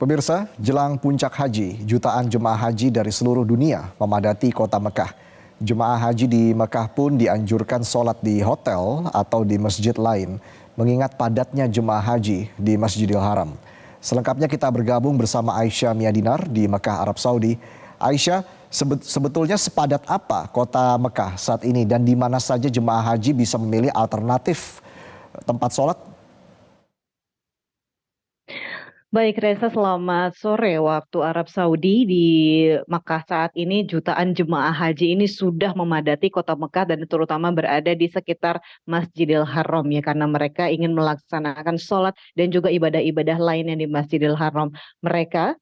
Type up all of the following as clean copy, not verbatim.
Pemirsa, jelang puncak haji, jutaan jemaah haji dari seluruh dunia memadati kota Mekah. Jemaah haji di Mekah pun dianjurkan sholat di hotel atau di masjid lain, mengingat padatnya jemaah haji di Masjidil Haram. Selengkapnya kita bergabung bersama Aisyah Miadinar di Mekah, Arab Saudi. Aisyah, sebetulnya sepadat apa kota Mekah saat ini dan di mana saja jemaah haji bisa memilih alternatif tempat sholat? Baik Reza, selamat sore waktu Arab Saudi. Di Makkah saat ini jutaan jemaah haji ini sudah memadati kota Mekah dan terutama berada di sekitar Masjidil Haram ya, karena mereka ingin melaksanakan sholat dan juga ibadah-ibadah lainnya di Masjidil Haram. Mereka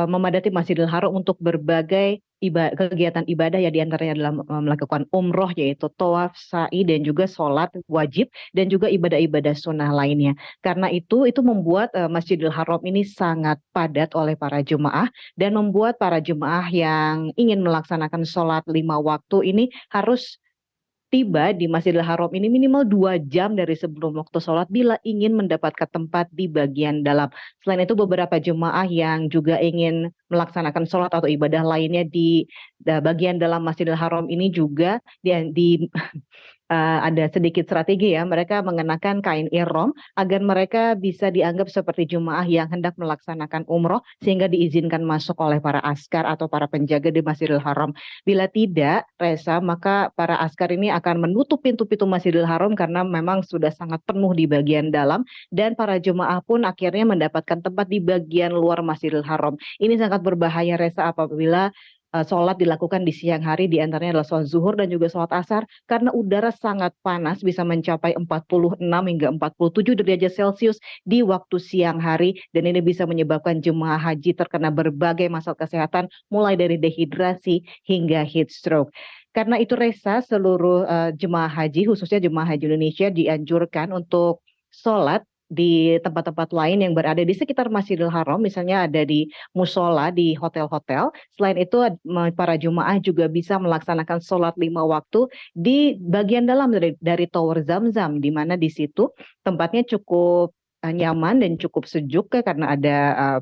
memadati Masjidil Haram untuk berbagai kegiatan ibadah ya, diantaranya adalah melakukan umroh, yaitu tawaf, sa'i dan juga sholat wajib dan juga ibadah-ibadah sunnah lainnya. Karena itu membuat Masjidil Haram ini sangat padat oleh para jemaah dan membuat para jemaah yang ingin melaksanakan sholat 5 waktu ini harus tiba di Masjidil Haram ini minimal 2 jam dari sebelum waktu sholat bila ingin mendapatkan tempat di bagian dalam. Selain itu beberapa jemaah yang juga ingin melaksanakan sholat atau ibadah lainnya di bagian dalam Masjidil Haram ini juga ada sedikit strategi ya, mereka mengenakan kain ihram agar mereka bisa dianggap seperti jemaah yang hendak melaksanakan umroh sehingga diizinkan masuk oleh para askar atau para penjaga di Masjidil Haram. Bila tidak, Reza, maka para askar ini akan menutup pintu-pintu Masjidil Haram karena memang sudah sangat penuh di bagian dalam dan para jemaah pun akhirnya mendapatkan tempat di bagian luar Masjidil Haram. Ini sangat berbahaya Reza apabila sholat dilakukan di siang hari, diantaranya adalah sholat zuhur dan juga sholat asar, karena udara sangat panas bisa mencapai 46 hingga 47 derajat Celcius di waktu siang hari, dan ini bisa menyebabkan jemaah haji terkena berbagai masalah kesehatan mulai dari dehidrasi hingga heat stroke. Karena itu Reza, seluruh jemaah haji khususnya jemaah haji Indonesia dianjurkan untuk sholat di tempat-tempat lain yang berada di sekitar Masjidil Haram, misalnya ada di musola, di hotel-hotel. Selain itu para jemaah juga bisa melaksanakan sholat 5 waktu di bagian dalam dari Tower Zamzam, di mana di situ tempatnya cukup nyaman dan cukup sejuk ya, karena ada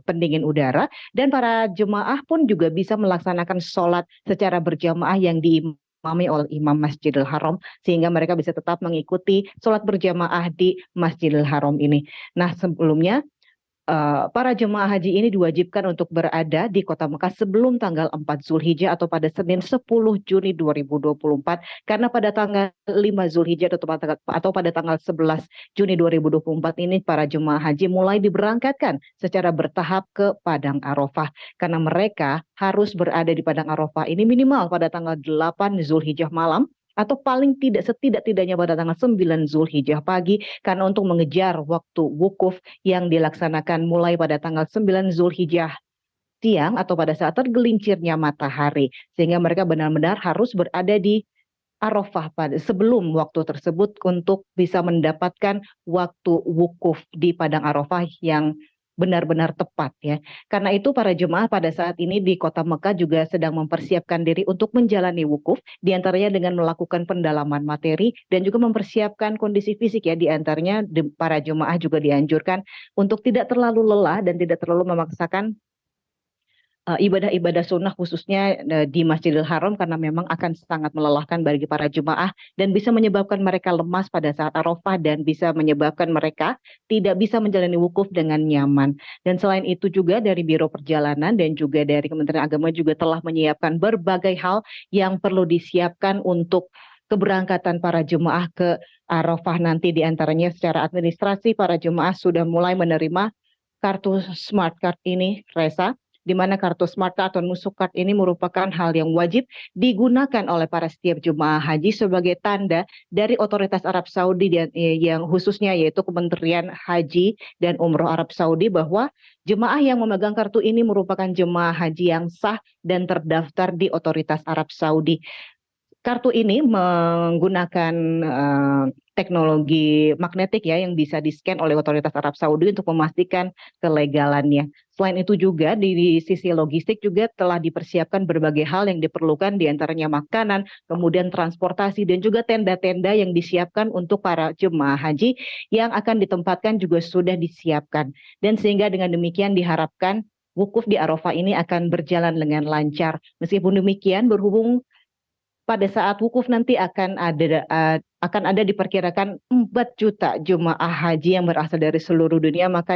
pendingin udara, dan para jemaah pun juga bisa melaksanakan sholat secara berjamaah yang diimami oleh Imam Masjidil Haram sehingga mereka bisa tetap mengikuti sholat berjamaah di Masjidil Haram ini. Nah, sebelumnya para jemaah haji ini diwajibkan untuk berada di kota Mekah sebelum tanggal 4 Zulhijjah atau pada Senin 10 Juni 2024, karena pada tanggal 5 Zulhijjah atau pada tanggal 11 Juni 2024 ini para jemaah haji mulai diberangkatkan secara bertahap ke Padang Arafah, karena mereka harus berada di Padang Arafah ini minimal pada tanggal 8 Zulhijjah malam atau paling tidak setidak-tidaknya pada tanggal 9 Zulhijjah pagi, karena untuk mengejar waktu wukuf yang dilaksanakan mulai pada tanggal 9 Zulhijjah siang atau pada saat tergelincirnya matahari, sehingga mereka benar-benar harus berada di Arafah pada sebelum waktu tersebut untuk bisa mendapatkan waktu wukuf di Padang Arafah yang benar-benar tepat ya. Karena itu para jemaah pada saat ini di kota Mekah juga sedang mempersiapkan diri untuk menjalani wukuf, diantaranya dengan melakukan pendalaman materi dan juga mempersiapkan kondisi fisik ya, diantaranya para jemaah juga dianjurkan untuk tidak terlalu lelah dan tidak terlalu memaksakan ibadah-ibadah sunnah khususnya di Masjidil Haram, karena memang akan sangat melelahkan bagi para jemaah dan bisa menyebabkan mereka lemas pada saat Arafah dan bisa menyebabkan mereka tidak bisa menjalani wukuf dengan nyaman. Dan selain itu juga dari Biro Perjalanan dan juga dari Kementerian Agama juga telah menyiapkan berbagai hal yang perlu disiapkan untuk keberangkatan para jemaah ke Arafah nanti, diantaranya secara administrasi para jemaah sudah mulai menerima kartu smart card ini, Reza, di mana kartu smart card atau nusuk card ini merupakan hal yang wajib digunakan oleh para setiap jemaah haji sebagai tanda dari otoritas Arab Saudi yang khususnya yaitu Kementerian Haji dan Umroh Arab Saudi, bahwa jemaah yang memegang kartu ini merupakan jemaah haji yang sah dan terdaftar di otoritas Arab Saudi. kartu ini menggunakan teknologi magnetik ya yang bisa di-scan oleh otoritas Arab Saudi untuk memastikan kelegalannya. Selain itu juga di sisi logistik juga telah dipersiapkan berbagai hal yang diperlukan, diantaranya makanan, kemudian transportasi dan juga tenda-tenda yang disiapkan untuk para jemaah haji yang akan ditempatkan juga sudah disiapkan. Dan sehingga dengan demikian diharapkan wukuf di Arafah ini akan berjalan dengan lancar. Meskipun demikian, berhubung pada saat wukuf nanti akan ada diperkirakan 4 juta jemaah haji yang berasal dari seluruh dunia, maka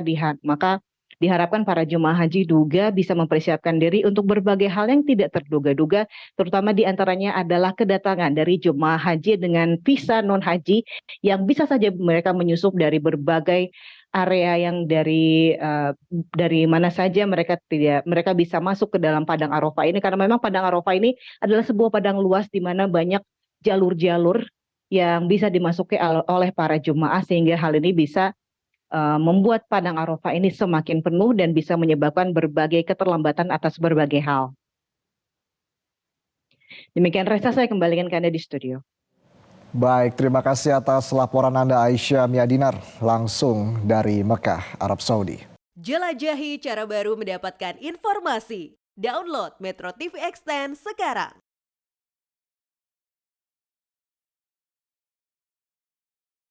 diharapkan para jemaah haji juga bisa mempersiapkan diri untuk berbagai hal yang tidak terduga-duga, terutama diantaranya adalah kedatangan dari jemaah haji dengan visa non haji yang bisa saja mereka menyusup dari berbagai area yang dari mana saja mereka bisa masuk ke dalam Padang Arafah ini, karena memang Padang Arafah ini adalah sebuah padang luas di mana banyak jalur-jalur yang bisa dimasuki oleh para jemaah, sehingga hal ini bisa membuat Padang Arafah ini semakin penuh dan bisa menyebabkan berbagai keterlambatan atas berbagai hal. Demikian Reza, saya kembalikan ke Anda di studio. Baik, terima kasih atas laporan Anda Aisyah Miadinar langsung dari Mekah, Arab Saudi. Jelajahi cara baru mendapatkan informasi. Download Metro TV Extend sekarang.